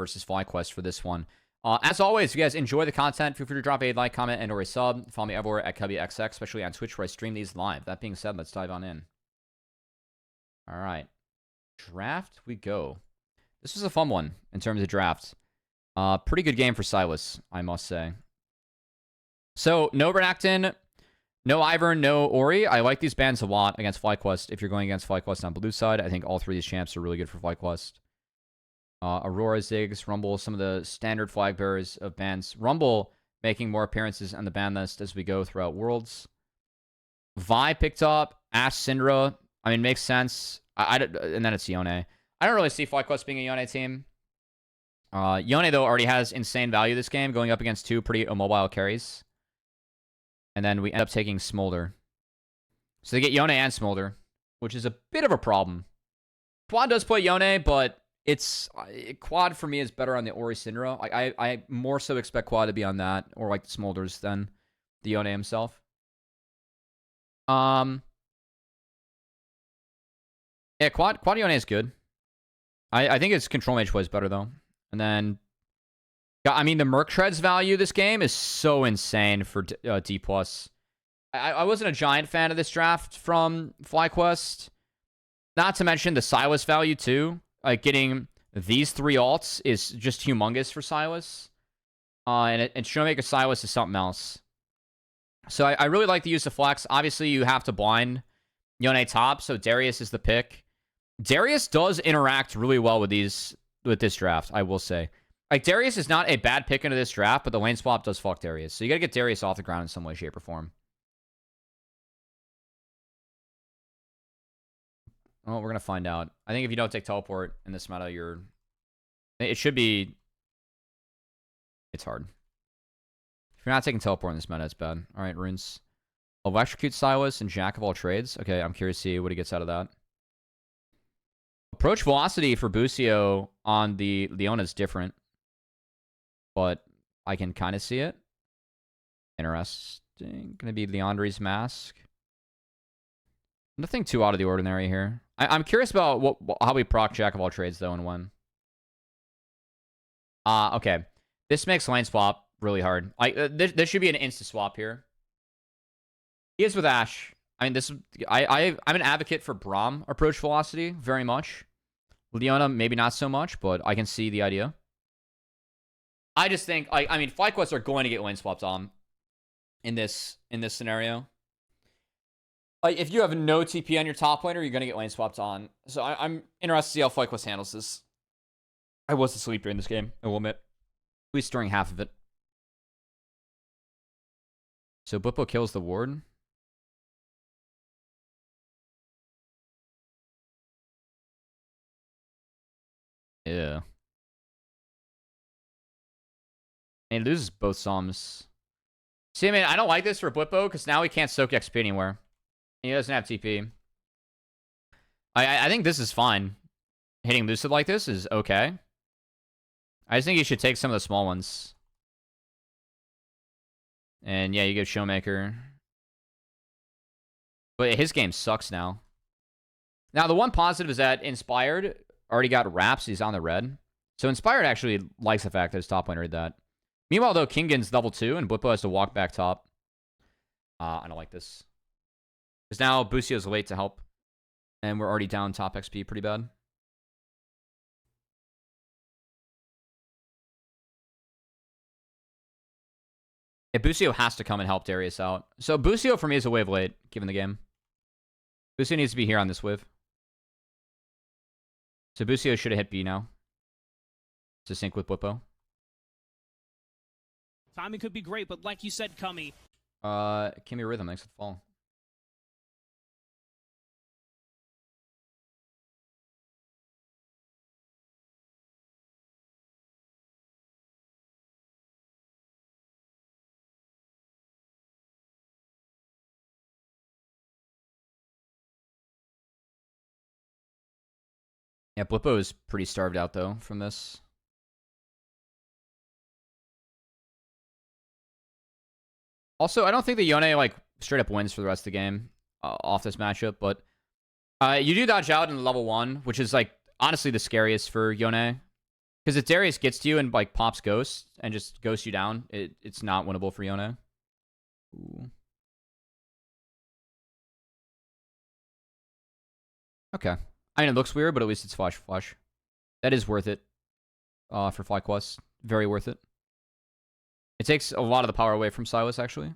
versus FlyQuest for this one. As always, if you guys enjoy the content, feel free to drop a like, comment, and or a sub. Follow me everywhere at CubbyXX, especially on Twitch where I stream these live. That being said, let's dive on in. All right. Draft we go. This was a fun one in terms of drafts. Pretty good game for Silas, I must say. So, no Renekton, no Ivern, no Ori. I like these bans a lot against FlyQuest. If you're going against FlyQuest on blue side, I think all three of these champs are really good for FlyQuest. Aurora, Ziggs, Rumble, some of the standard flag bearers of bans. Rumble making more appearances on the ban list as we go throughout Worlds. Vi picked up. Ashe, Syndra. I mean, makes sense. And then it's Yone. I don't really see FlyQuest being a Yone team. Yone, though, already has insane value this game, going up against two pretty immobile carries. And then we end up taking Smolder. So they get Yone and Smolder, which is a bit of a problem. Quad does play Yone, but it's Quad for me is better on the Ori Syndra. Like I more so expect Quad to be on that, or like the Smolders than the Yone himself. Yeah, Quad Yone is good. I think its Control Mage was better though. And then, I mean, the Merc Treads value this game is so insane for D+. I wasn't a giant fan of this draft from FlyQuest. Not to mention the Silas value too. Like getting these three alts is just humongous for Silas. And Showmaker Silas is something else. So I really like the use of Flex. Obviously, you have to blind Yone top, so Darius is the pick. Darius does interact really well with this draft, I will say. Like, Darius is not a bad pick into this draft, but the lane swap does fuck Darius. So you gotta get Darius off the ground in some way, shape, or form. Oh, we're gonna find out. I think if you don't take teleport in this meta, it should be... It's hard. If you're not taking teleport in this meta, it's bad. Alright, runes. Electrocute Silas and Jack of all trades. Okay, I'm curious to see what he gets out of that. Approach velocity for Busio on the Leona is different. But I can kind of see it. Interesting. Gonna be Leandri's Mask. Nothing too out of the ordinary here. I'm curious about how we proc Jack of all trades, though, and when. Okay. This makes lane swap really hard. Like, there should be an insta swap here. He is with Ashe. I mean, I'm an advocate for Braum approach velocity very much. Leona, maybe not so much, but I can see the idea. I just think, I mean, FlyQuest are going to get lane swapped on in this scenario. Like, if you have no TP on your top laner, you're going to get lane swapped on. So I'm interested to see how FlyQuest handles this. I was asleep during this game, I will admit. At least during half of it. So Blippo kills the ward. Yeah. And he loses both Psalms. See, I mean, I don't like this for Blippo, because now he can't soak XP anywhere. He doesn't have TP. I think this is fine. Hitting Lucid like this is okay. I just think he should take some of the small ones. And yeah, you give Showmaker. But his game sucks now. Now, the one positive is that Inspired already got wraps. He's on the red. So Inspired actually likes the fact that his top laner did that. Meanwhile, though, Kingan's level 2, and Blippo has to walk back top. I don't like this. Because now Busio's late to help. And we're already down top XP pretty bad. Yeah, Busio has to come and help Darius out. So Busio for me is a wave late, given the game. Busio needs to be here on this wave. So Busio should have hit B now. To sync with Blippo. Timing could be great, but like you said, Cummy. Kimmy Rhythm, thanks for the fall. Yeah, Blippo is pretty starved out, though, from this. Also, I don't think the Yone, like, straight up wins for the rest of the game off this matchup, but you do dodge out in level 1, which is, like, honestly the scariest for Yone. Because if Darius gets to you and like pops Ghost and just ghosts you down, it's not winnable for Yone. Ooh. Okay. I mean, it looks weird, but at least it's flash. That is worth it. For FlyQuest. Very worth it. It takes a lot of the power away from Silas, actually.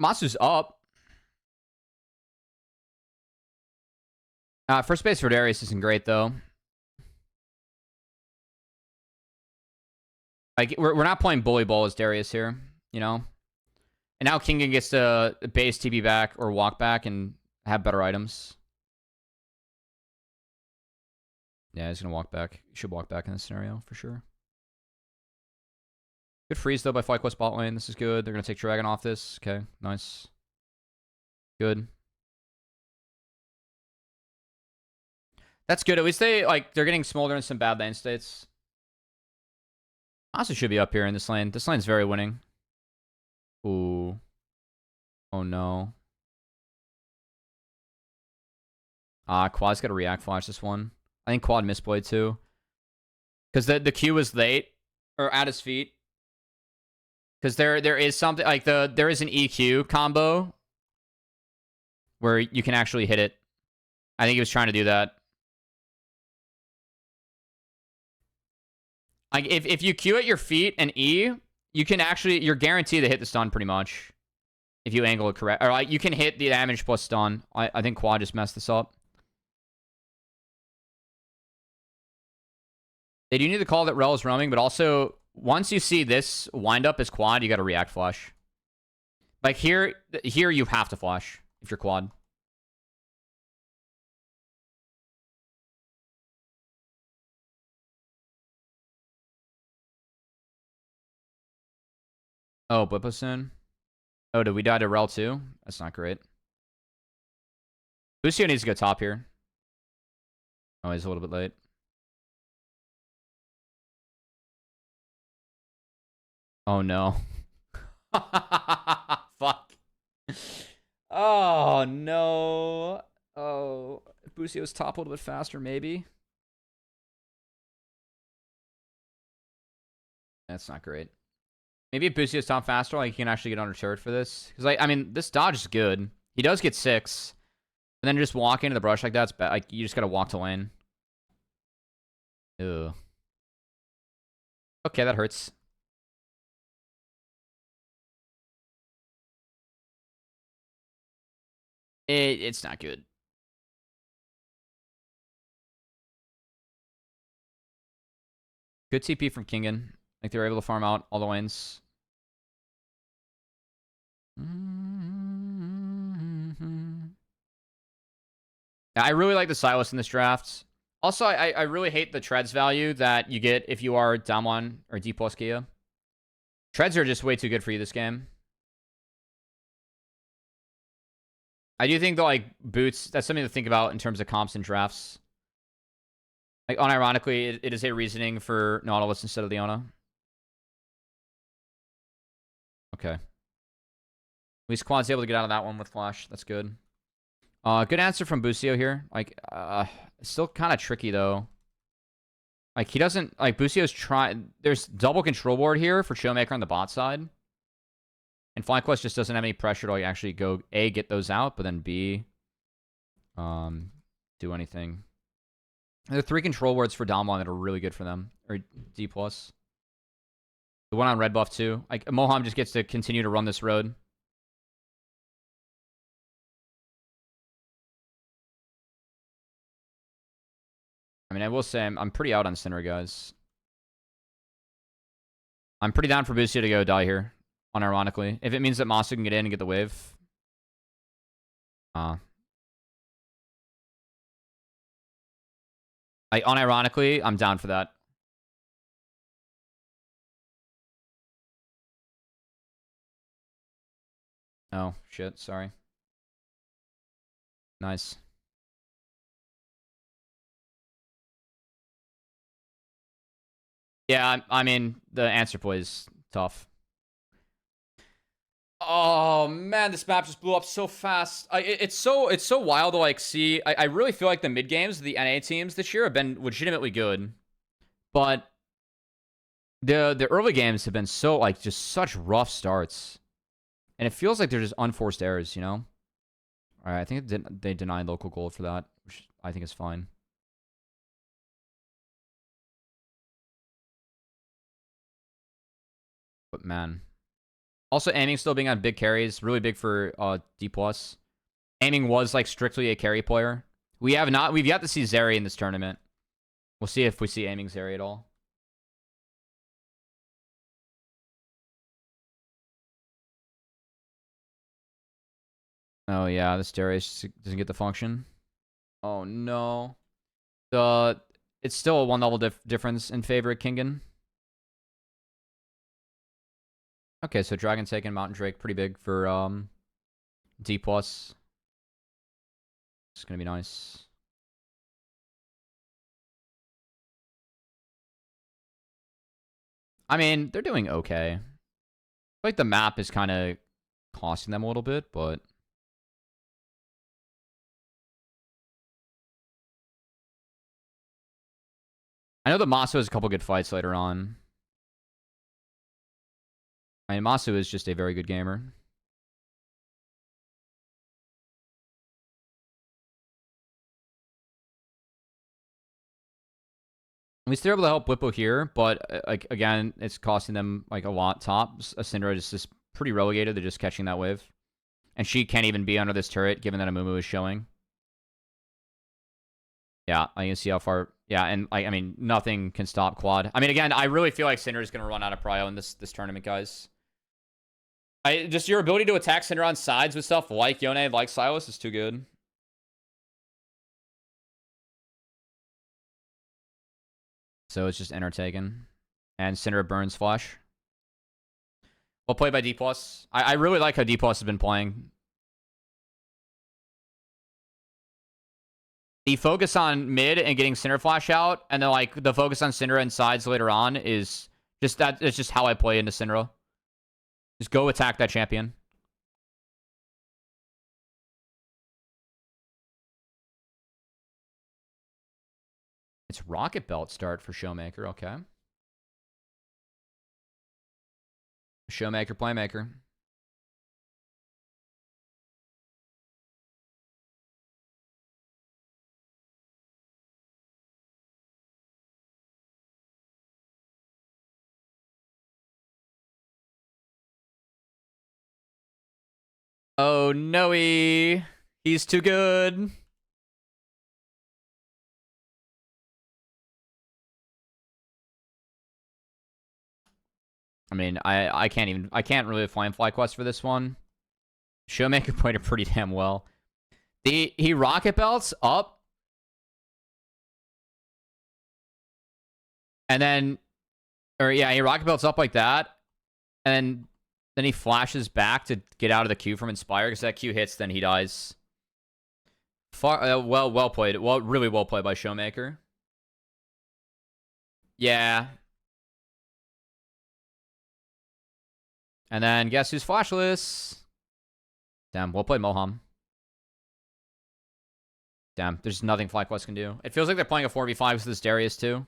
Masu's up. First base for Darius isn't great, though. Like, we're not playing bully ball as Darius here, you know? And now Kingan gets to base TP back or walk back and have better items. Yeah, he's going to walk back. He should walk back in this scenario, for sure. Good freeze, though, by FlyQuest bot lane. This is good. They're going to take Dragon off this. Okay, nice. Good. That's good. At least they're getting smolder in some bad lane states. Masu should be up here in this lane. This lane's very winning. Ooh. Oh, no. Quad's got to react flash this one. I think Quad misplayed, too. Because the Q was late. Or at his feet. Because there is something... Like, there is an EQ combo. Where you can actually hit it. I think he was trying to do that. Like, if you Q at your feet and E, you can actually... You're guaranteed to hit the stun pretty much. If you angle it correct. Or, like, you can hit the damage plus stun. I think Quad just messed this up. They do need to call that Rel is roaming, but also, once you see this wind up as Quad, you got to react flash. Like, here you have to flash if you're Quad. Oh, Blippo soon. Oh, did we die to Rel too? That's not great. Lucio needs to go top here. Oh, he's a little bit late. Oh, no. Fuck. Oh, no. Oh, if Bucio's top a little bit faster, maybe. That's not great. Maybe if Bucio's top faster, like, he can actually get under turret for this. Because, like, I mean, this dodge is good. He does get 6. And then just walk into the brush like that's bad. Like, you just gotta walk to lane. Ew. Okay, that hurts. It's not good. Good TP from Kingan. Like, they were able to farm out all the lanes. Yeah, I really like the Silas in this draft. Also, I really hate the treads value that you get if you are down 1 or D plus Gia. Treads are just way too good for you this game. I do think, though, like, boots, that's something to think about in terms of comps and drafts. Like, unironically, it is a reasoning for Nautilus instead of Leona. Okay. At least Quad's able to get out of that one with Flash. That's good. Good answer from Bucio here. Like, still kind of tricky, though. Like, he doesn't... Like, Bucio's trying... There's double control board here for Showmaker on the bot side. And FlyQuest just doesn't have any pressure to, like, actually go, A, get those out, but then B, do anything. There are 3 control words for Damwon that are really good for them. Or D+. The one on red buff, too. Like, Moham just gets to continue to run this road. I mean, I will say I'm pretty out on Sinner, guys. I'm pretty down for Bucio to go die here, unironically. If it means that Masu can get in and get the wave. Unironically, I'm down for that. Oh, shit. Sorry. Nice. Yeah, I mean, the answer play is tough. Oh man, this map just blew up so fast. It's so wild to like see. I really feel like the mid games, the NA teams this year have been legitimately good, but the early games have been so like just such rough starts, and it feels like they're just unforced errors. You know. All right, I think they denied local gold for that, which I think is fine. But man, also aiming still being on big carries, really big for D+. Aiming was like strictly a carry player. We've yet to see Zeri in this tournament. We'll see if we see aiming Zeri at all. Oh yeah, this Darius doesn't get the function. Oh no. It's still a one level difference in favor of Kingen. Okay, so Dragon taken Mountain Drake pretty big for D+. It's gonna be nice. I mean, they're doing okay. Like the map is kind of costing them a little bit, but I know that Masu has a couple good fights later on. I mean, Masu is just a very good gamer. At least they're able to help Whippo here, but like again, it's costing them like a lot top. Syndra is just pretty relegated. They're just catching that wave. And she can't even be under this turret, given that Amumu is showing. Yeah, I can see how far... Yeah, and I mean, nothing can stop Quad. I mean, again, I really feel like Syndra is going to run out of prio in this tournament, guys. Just your ability to attack Syndra on sides with stuff like Yone, like Sylas is too good. So it's just enter taken. And Syndra burns flash. Well played by D+. I really like how D+ has been playing. The focus on mid and getting Syndra flash out, and then like the focus on Syndra and sides later on is just that. It's just how I play into Syndra. Just go attack that champion. It's Rocket Belt start for Showmaker. Okay. Showmaker, Playmaker. Oh, no, he's too good. I mean, I can't really flame fly quest for this one. Showmaker played it pretty damn well. He rocket belts up. And then, or yeah, he rocket belts up like that. And then he flashes back to get out of the Q from Inspire. Because that Q hits, then he dies. Well played. Well, really well played by Showmaker. Yeah. And then guess who's flashless? Damn, well played, Moham. Damn, there's nothing FlyQuest can do. It feels like they're playing a 4v5 with this Darius too.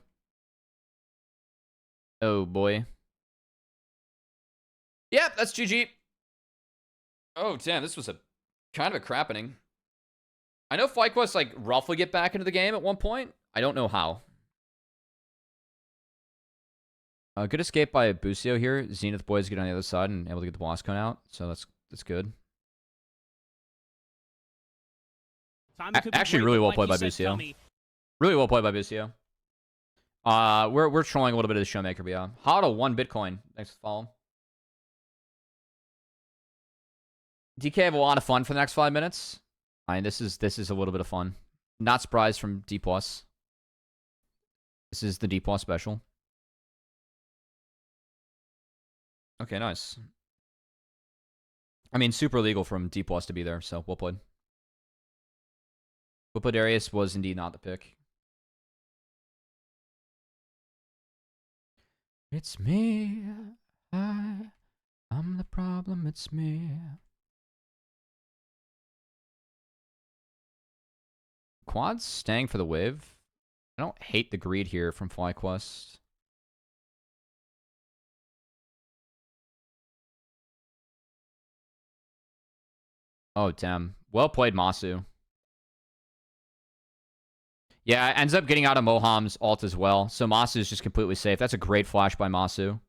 Oh boy. Yep, that's GG. Oh damn, this was a kind of a crappening. I know FlyQuest like roughly get back into the game at one point. I don't know how. Good escape by Busio here. Zenith boys get on the other side and able to get the boss cone out. So that's good. Actually, really well played by Busio. Really well played by Busio. We're trolling a little bit of the Showmaker, but yeah. Hodl 1 Bitcoin. Thanks for following. DK have a lot of fun for the next 5 minutes. I mean, this is a little bit of fun. Not surprised from D+. This is the D+ special. Okay, nice. I mean, super legal from D+ to be there, so well played. Darius was indeed not the pick. It's me. I'm the problem, it's me. Quad's staying for the wave. I don't hate the greed here from FlyQuest. Oh, damn. Well played, Masu. Yeah, ends up getting out of Moham's ult as well. So Masu is just completely safe. That's a great flash by Masu.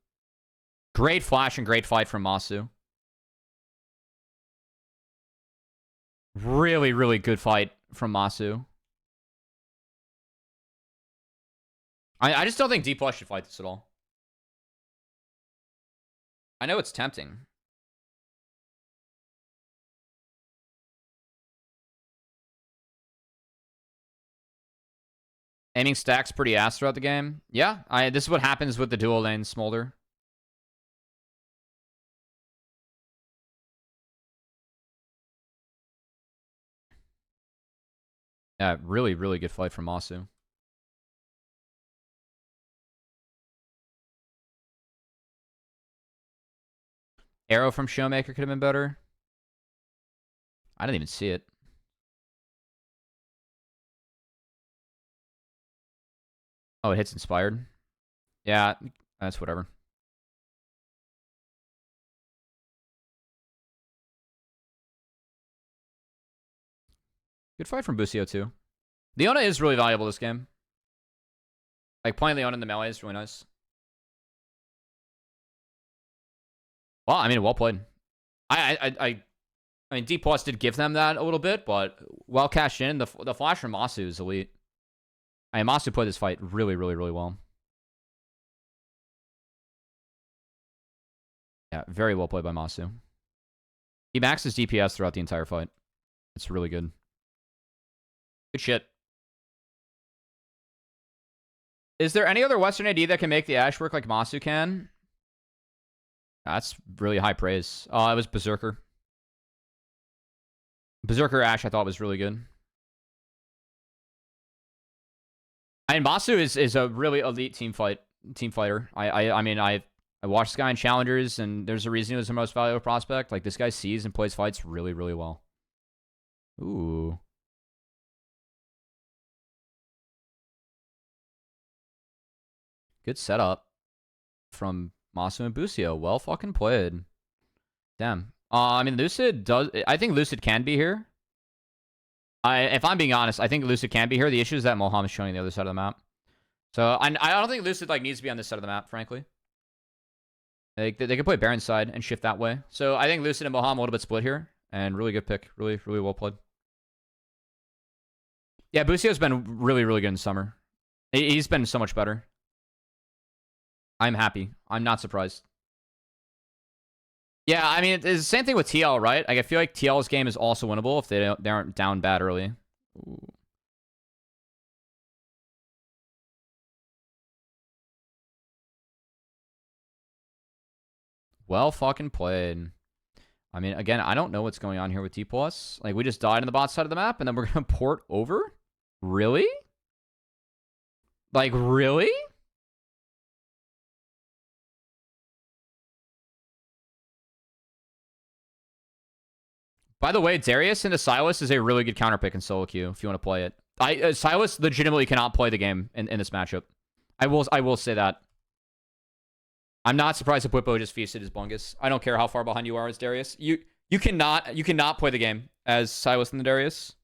Great flash and great fight from Masu. Really, really good fight from Masu. I just don't think D+ should fight this at all. I know it's tempting. Aiming stacks pretty ass throughout the game. Yeah, this is what happens with the dual lane Smolder. Yeah, really, really good fight from Masu. Arrow from Showmaker could have been better. I didn't even see it. Oh, it hits Inspired. Yeah, that's whatever. Good fight from Busio, too. Leona is really valuable this game. Like, playing Leona in the melee is really nice. Well, I mean, well played. I mean, D+ did give them that a little bit, but well cashed in. The flash from Masu is elite. I mean, Masu played this fight really, really, really well. Yeah, very well played by Masu. He maxes DPS throughout the entire fight. It's really good. Good shit. Is there any other Western AD that can make the Ashe work like Masu can? That's really high praise. Oh, it was Berserker. Berserker Ashe I thought was really good. I mean, Masu is a really elite team fighter. I mean, I watched this guy in Challengers, and there's a reason he was the most valuable prospect. Like, this guy sees and plays fights really, really well. Ooh. Good setup from Masu and Busio. Well fucking played. Damn. I mean, Lucid does... I think Lucid can be here. If I'm being honest, I think Lucid can be here. The issue is that Moham is showing the other side of the map. So, I don't think Lucid like needs to be on this side of the map, frankly. They could play Baron side and shift that way. So, I think Lucid and Moham a little bit split here. And really good pick. Really, really well played. Yeah, Busio's been really, really good in summer. He's been so much better. I'm happy. I'm not surprised. Yeah, I mean, it's the same thing with TL, right? Like, I feel like TL's game is also winnable if they aren't down bad early. Ooh. Well fucking played. I mean, again, I don't know what's going on here with T+. Like, we just died on the bot side of the map, and then we're going to port over? Really? Like, really? By the way, Darius into Silas is a really good counterpick in solo queue if you want to play it. Silas legitimately cannot play the game in this matchup. I will say that. I'm not surprised if Whippo just feasted his bungus. I don't care how far behind you are as Darius. You cannot play the game as Silas and the Darius.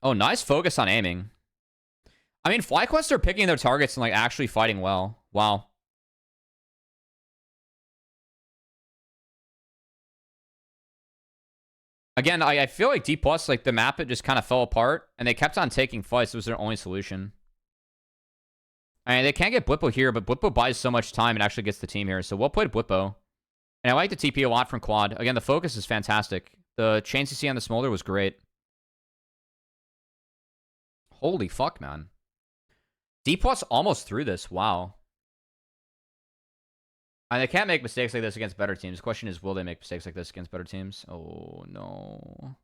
Oh, nice focus on aiming. I mean, FlyQuest are picking their targets and like actually fighting well. Wow. Again, I feel like D+, like the map, it just kind of fell apart, and they kept on taking fights. It was their only solution. I mean, they can't get Blippo here, but Blippo buys so much time and actually gets the team here. So well played, Blippo. And I like the TP a lot from Quad. Again, the focus is fantastic. The chain CC on the Smolder was great. Holy fuck, man. D plus almost through this. Wow. And they can't make mistakes like this against better teams. The question is, will they make mistakes like this against better teams? Oh, no.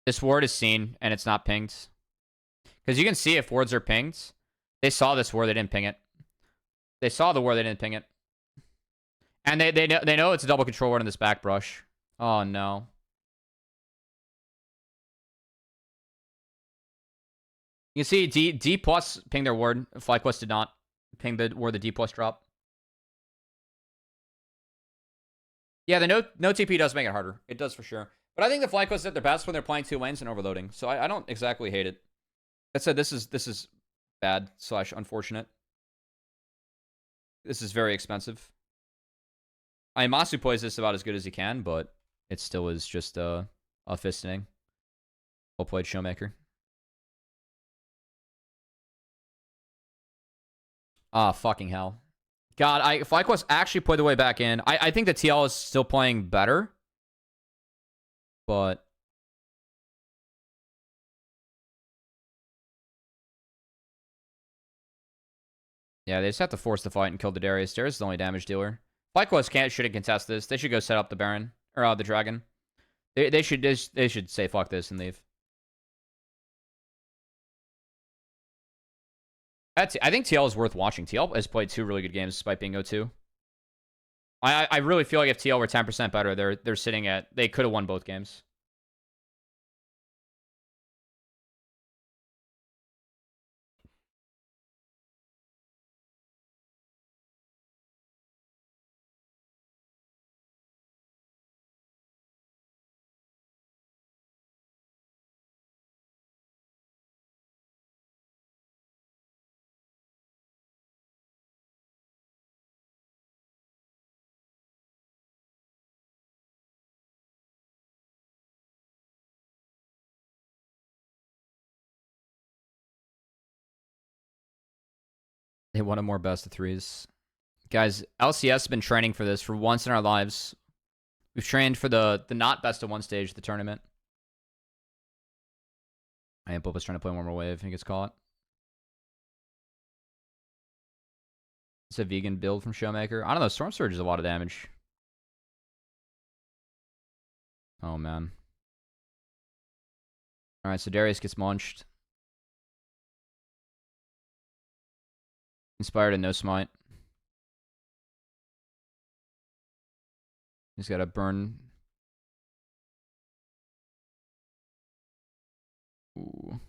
This ward is seen, and it's not pinged. Because you can see if wards are pinged. They saw this ward, they didn't ping it. They saw the ward, they didn't ping it. And they know it's a double control ward in this back brush. Oh, no. You can see D plus ping their ward. FlyQuest did not ping the ward the D plus drop. Yeah, the no TP does make it harder. It does for sure. But I think the FlyQuest is at their best when they're playing 2 lanes and overloading. So I don't exactly hate it. That said, this is bad / unfortunate. This is very expensive. I mean, Masu plays this about as good as he can, but it still is just a fistining. Well played, Showmaker. Ah, fucking hell. God, FlyQuest actually played the way back in. I think the TL is still playing better. But yeah, they just have to force the fight and kill the Darius. Darius is the only damage dealer. FlyQuest shouldn't contest this. They should go set up the Baron. Or the Dragon. They should say fuck this and leave. I think TL is worth watching. TL has played 2 really good games despite being 0-2. I really feel like if TL were 10% better, they're sitting at... They could have won both games. They wanted more best of 3s. Guys, LCS has been training for this for once in our lives. We've trained for the not best of 1 stage of the tournament. I am Boba's trying to play one more wave. He gets caught. It's a vegan build from Showmaker. I don't know. Storm Surge is a lot of damage. Oh, man. Alright, so Darius gets munched. Inspired and no smite. He's got to burn. Ooh.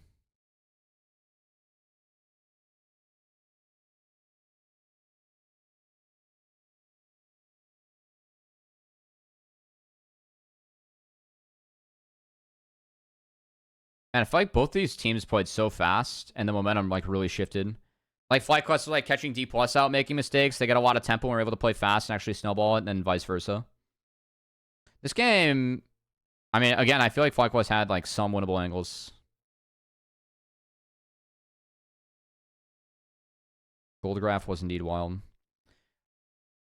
And I feel like both these teams played so fast, and the momentum like really shifted. Like FlyQuest was like catching D plus out, making mistakes. They got a lot of tempo and were able to play fast and actually snowball it, and then vice versa. This game, I mean, again, I feel like FlyQuest had like some winnable angles. Goldgraph was indeed wild.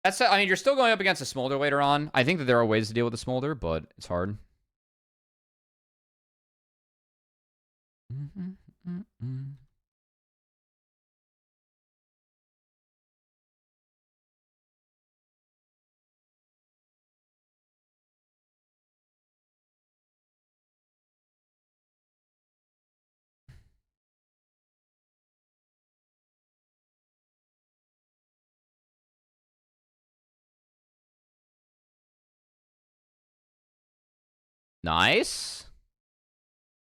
That's, I mean, you're still going up against a Smolder later on. I think that there are ways to deal with the Smolder, but it's hard. Nice.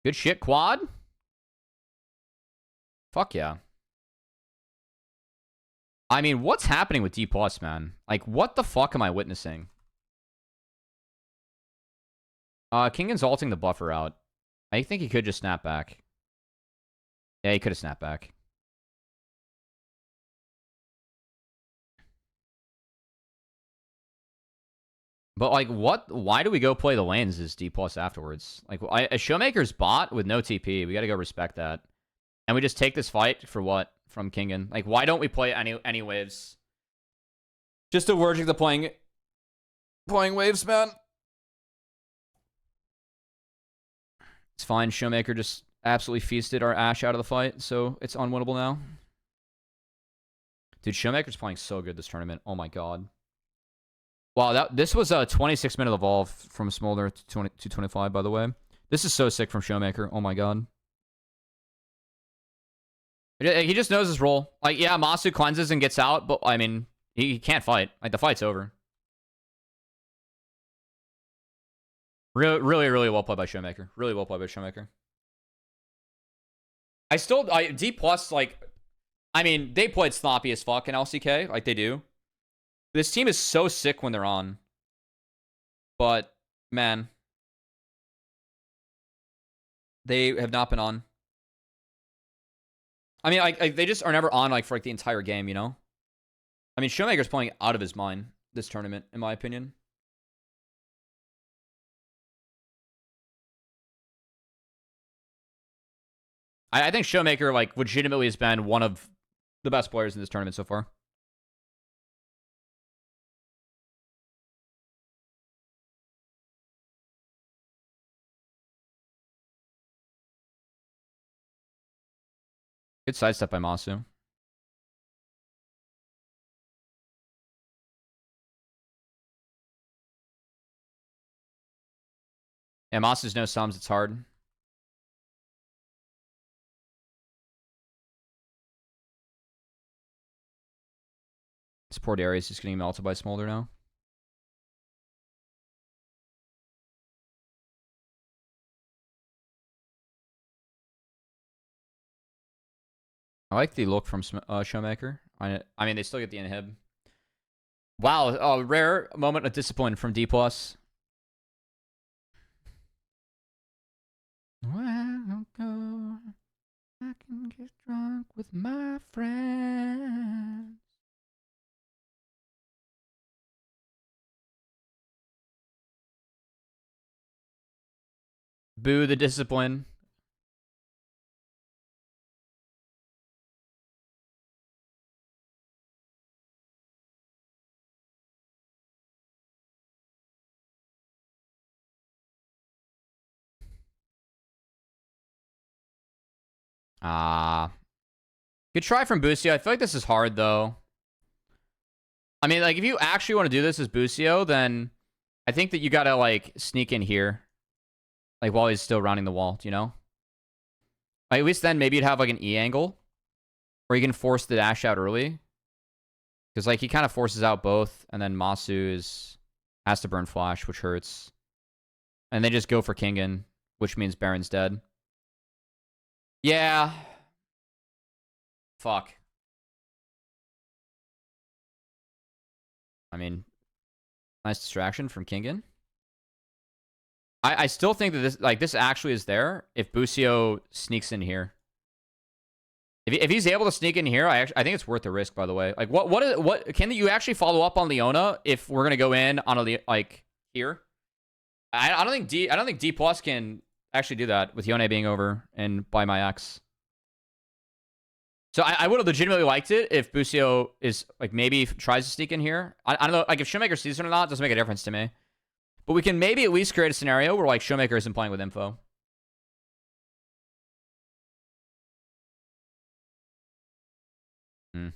Good shit, Quad. Fuck yeah. I mean, what's happening with D+, man? Like, what the fuck am I witnessing? Kingan's ulting the buffer out. I think he could just snap back. Yeah, he could have snapped back. But, like, what? Why do we go play the lanes as D plus afterwards? Like, a Showmaker's bot with no TP. We gotta go respect that. And we just take this fight for what? From Kingen. Like, why don't we play any waves? Just allergic to playing waves, man. It's fine. Showmaker just absolutely feasted our Ashe out of the fight, so it's unwinnable now. Dude, Showmaker's playing so good this tournament. Oh my god. Wow, this was a 26-minute evolve from Smolder to 225, by the way. This is so sick from Showmaker. Oh my god. He just knows his role. Like, yeah, Masu cleanses and gets out, but, I mean, he can't fight. Like, the fight's over. Really, really well played by Showmaker. Really well played by Showmaker. D plus, like, I mean, they played sloppy as fuck in LCK, like they do. This team is so sick when they're on. But, man. They have not been on. I mean, like they just are never on, like, for, like, the entire game, you know? I mean, Showmaker's playing out of his mind this tournament, in my opinion. I think Showmaker, like, legitimately has been one of the best players in this tournament so far. Good sidestep by Masu. Yeah, Masu's no sums. It's hard. This poor Darius is getting melted by Smolder now. I like the look from Showmaker. I mean, they still get the inhib. Wow, a rare moment of discipline from D+. Well, go. I can get drunk with my friends. Boo the discipline. Good try from Busio. I feel like this is hard, though. I mean, like, if you actually want to do this as Busio, then I think that you gotta, like, sneak in here. Like, while he's still rounding the wall, you know? Like, at least then maybe you'd have, like, an E angle. Or you can force the dash out early. Because, like, he kind of forces out both. And then Masu has to burn flash, which hurts. And they just go for Kingen, which means Baron's dead. Yeah. Fuck. I mean, nice distraction from Kingen. I still think that this actually is there if Busio sneaks in here. If he's able to sneak in here, I think it's worth the risk, by the way. Like, what can you actually follow up on Leona if we're gonna go in on a, like, here? I don't think D plus can actually do that with Yone being over and by my X. So I would have legitimately liked it if Busio is, like, maybe tries to sneak in here. I don't know, like, if Showmaker sees it or not, doesn't make a difference to me. But we can maybe at least create a scenario where, like, Showmaker isn't playing with info. Hmm.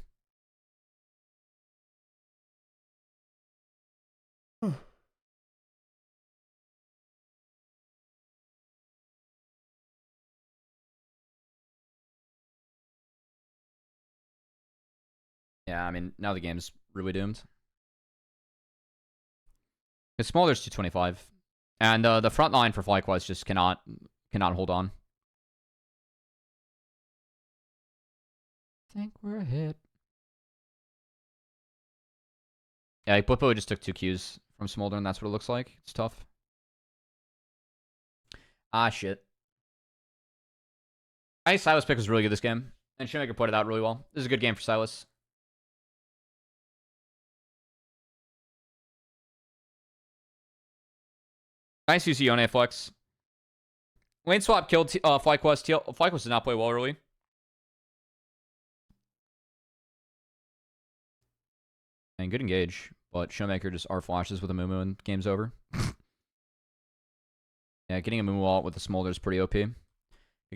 Yeah, I mean, now the game's really doomed. It's Smolder's 225. And the front line for FlyQuest just cannot hold on. I think we're a hit. Yeah, like, Blippo just took 2 Qs from Smolder, and that's what it looks like. It's tough. Ah, shit. I think Silas pick was really good this game. And Showmaker put it out really well. This is a good game for Silas. Nice use Yone flex. Lane swap killed FlyQuest. FlyQuest did not play well early. And good engage. But Showmaker just R flashes with a Mumu and game's over. Yeah, getting a Mumu ult with the Smolder is pretty OP. Good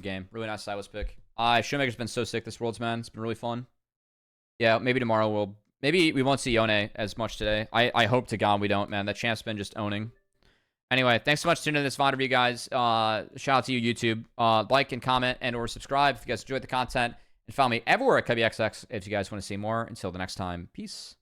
game. Really nice Silas pick. Showmaker's been so sick this Worlds, man. It's been really fun. Yeah, maybe tomorrow we'll... Maybe we won't see Yone as much today. I hope to God we don't, man. That champ's been just owning. Anyway, thanks so much for tuning in to this VoD review, guys. Shout out to you, YouTube. Like and comment and or subscribe if you guys enjoyed the content. And follow me everywhere at CubbyXX if you guys want to see more. Until the next time, peace.